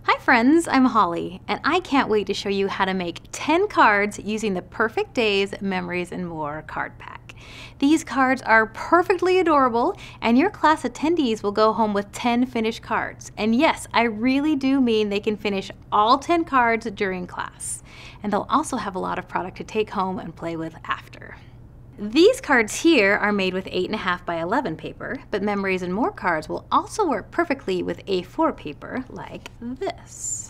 Hi friends, I'm Holly, and I can't wait to show you how to make 10 cards using the Perfect Days Memories and More card pack. These cards are perfectly adorable, and your class attendees will go home with 10 finished cards. And yes, I really do mean they can finish all 10 cards during class. And they'll also have a lot of product to take home and play with after. These cards here are made with 8.5 by 11 paper, but Memories and More cards will also work perfectly with A4 paper like this.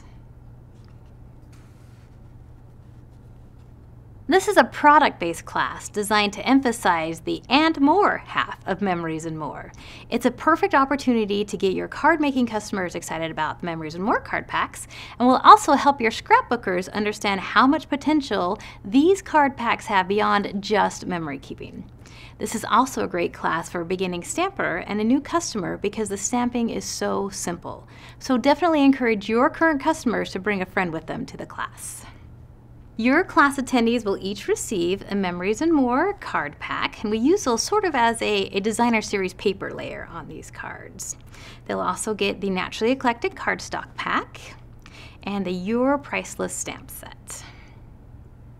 This is a product-based class designed to emphasize the and more half of Memories and More. It's a perfect opportunity to get your card-making customers excited about Memories and More card packs, and will also help your scrapbookers understand how much potential these card packs have beyond just memory keeping. This is also a great class for a beginning stamper and a new customer because the stamping is so simple. So definitely encourage your current customers to bring a friend with them to the class. Your class attendees will each receive a Memories and More card pack, and we use those sort of as a designer series paper layer on these cards. They'll also get the Naturally Eclectic cardstock pack and the Your Priceless stamp set.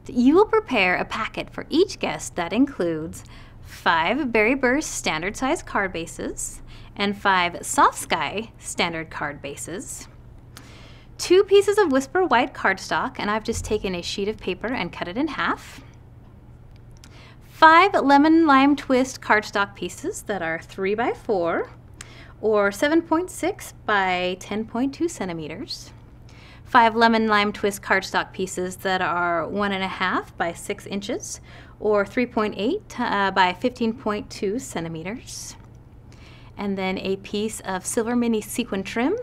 You will prepare a packet for each guest that includes 5 Berry Burst standard size card bases and 5 Soft Sky standard card bases, 2 pieces of Whisper White cardstock, and I've just taken a sheet of paper and cut it in half, 5 Lemon Lime Twist cardstock pieces that are 3 by 4 or 7.6 by 10.2 centimeters, 5 Lemon Lime Twist cardstock pieces that are 1.5 by 6 inches or 3.8 by 15.2 centimeters, and then a piece of Silver Mini Sequin Trim.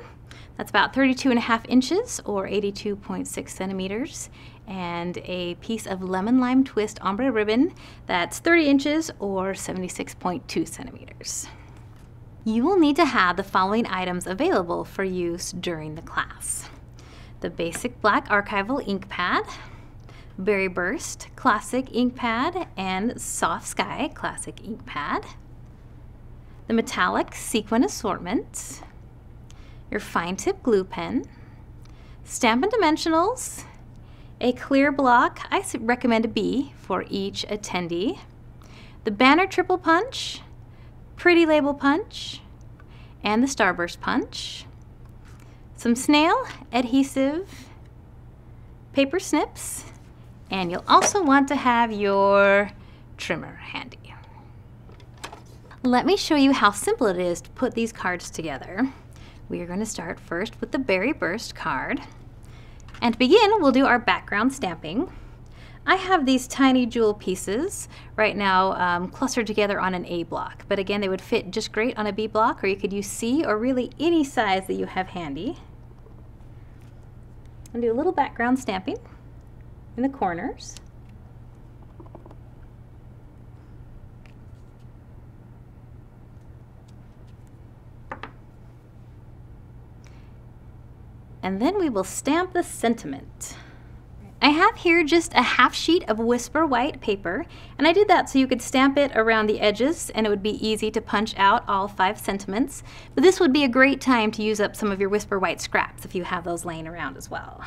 That's about 32.5 inches or 82.6 centimeters, and a piece of Lemon Lime Twist ombre ribbon that's 30 inches or 76.2 centimeters. You will need to have the following items available for use during the class: the basic black archival ink pad, Berry Burst classic ink pad and Soft Sky classic ink pad, the metallic sequin assortment, your fine tip glue pen, Stampin' Dimensionals, a clear block, I recommend a B for each attendee, the banner triple punch, pretty label punch, and the starburst punch, some snail adhesive, paper snips, and you'll also want to have your trimmer handy. Let me show you how simple it is to put these cards together. We are going to start first with the Berry Burst card. And to begin, we'll do our background stamping. I have these tiny jewel pieces right now clustered together on an A block, but again, they would fit just great on a B block, or you could use C, or really any size that you have handy. And do a little background stamping in the corners. And then we will stamp the sentiment. I have here just a half sheet of Whisper White paper, and I did that so you could stamp it around the edges and it would be easy to punch out all 5 sentiments. But this would be a great time to use up some of your Whisper White scraps if you have those laying around as well.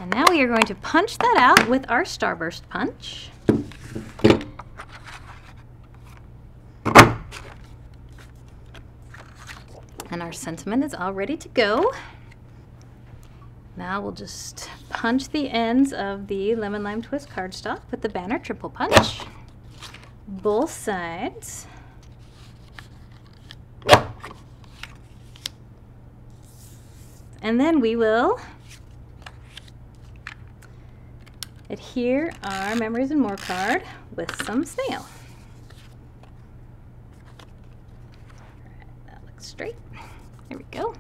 And now we are going to punch that out with our Starburst punch. And our sentiment is all ready to go. Now we'll just punch the ends of the Lemon Lime Twist cardstock with the banner triple punch, both sides. And then we will adhere our Memories and More card with some snail. That looks straight. There we go.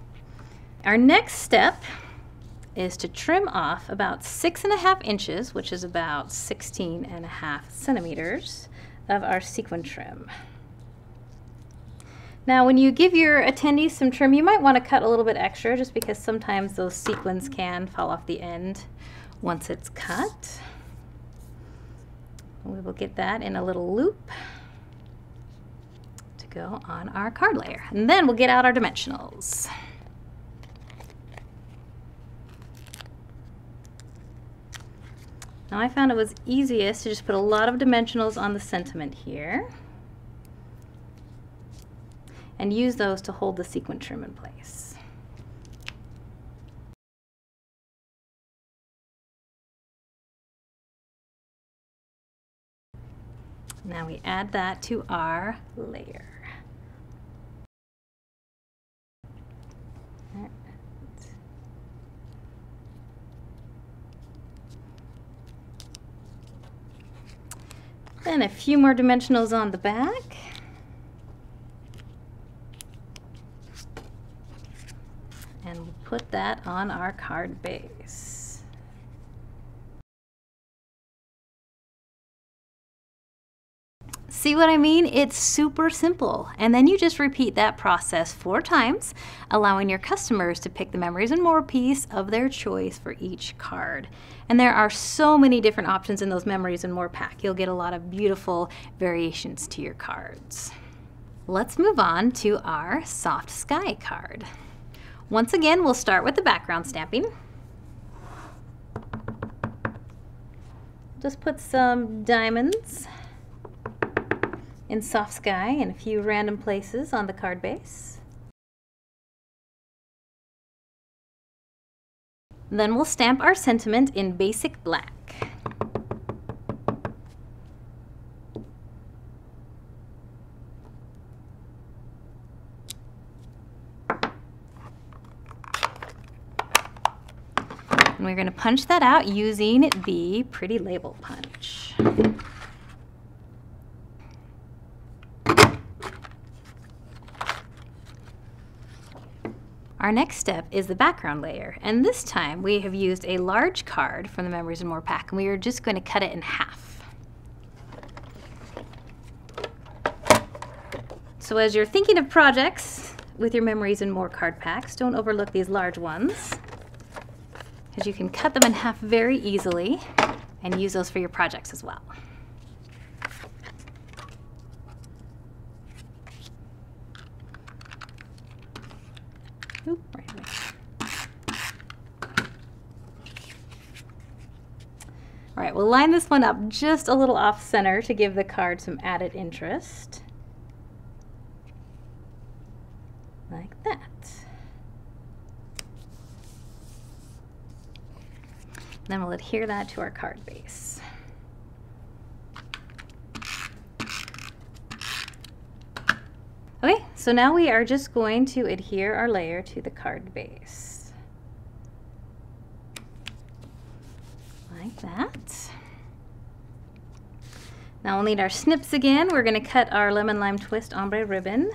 Our next step is to trim off about 6.5 inches, which is about 16.5 centimeters of our sequin trim. Now when you give your attendees some trim, you might want to cut a little bit extra just because sometimes those sequins can fall off the end once it's cut. We will get that in a little loop to to go on our card layer. And then we'll get out our dimensionals. Now I found it was easiest to just put a lot of dimensionals on the sentiment here and use those to hold the sequin trim in place. Now we add that to our layer. Then a few more dimensionals on the back. And we'll put that on our card base. See what I mean? It's super simple. And then you just repeat that process 4 times, allowing your customers to pick the Memories and More piece of their choice for each card. And there are so many different options in those Memories and More pack. You'll get a lot of beautiful variations to your cards. Let's move on to our Soft Sky card. Once again, we'll start with the background stamping. Just put some diamonds in Soft Sky in a few random places on the card base. Then we'll stamp our sentiment in Basic Black. And we're going to punch that out using the Pretty Label punch. Our next step is the background layer, and this time we have used a large card from the Memories and More pack, and we are just going to cut it in half. So as you're thinking of projects with your Memories and More card packs, don't overlook these large ones, because you can cut them in half very easily and use those for your projects as well. Oop, right away. All right, we'll line this one up just a little off center to give the card some added interest. Like that. Then we'll adhere that to our card base. Okay, so now we are just going to adhere our layer to the card base. Like that. Now we'll need our snips again. We're going to cut our Lemon Lime Twist ombre ribbon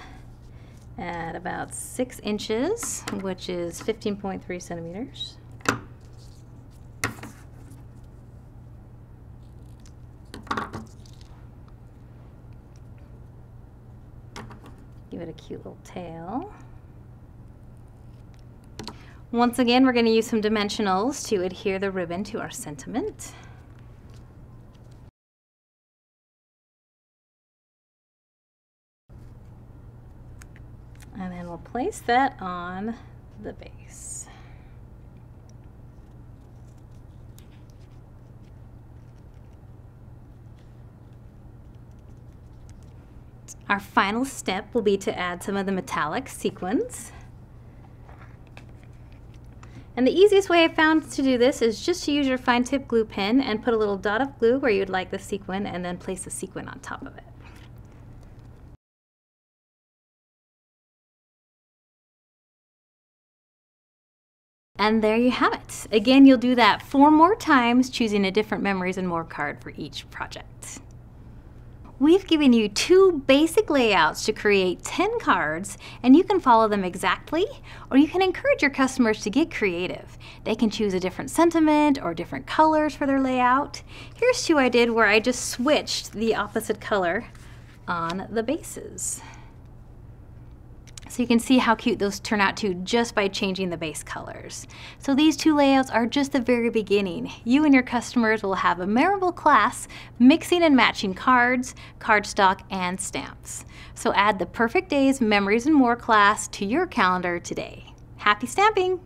at about 6 inches, which is 15.3 centimeters. Give it a cute little tail. Once again, we're going to use some dimensionals to adhere the ribbon to our sentiment. And then we'll place that on the base. Our final step will be to add some of the metallic sequins. And the easiest way I found to do this is just to use your fine tip glue pen and put a little dot of glue where you'd like the sequin and then place the sequin on top of it. And there you have it. Again, you'll do that 4 more times, choosing a different Memories and More card for each project. We've given you 2 basic layouts to create 10 cards, and you can follow them exactly, or you can encourage your customers to get creative. They can choose a different sentiment or different colors for their layout. Here's 2 I did where I just switched the opposite color on the bases. So you can see how cute those turn out too just by changing the base colors. So these two layouts are just the very beginning. You and your customers will have a memorable class mixing and matching cards, cardstock, and stamps. So add the Perfect Days Memories and More class to your calendar today. Happy stamping!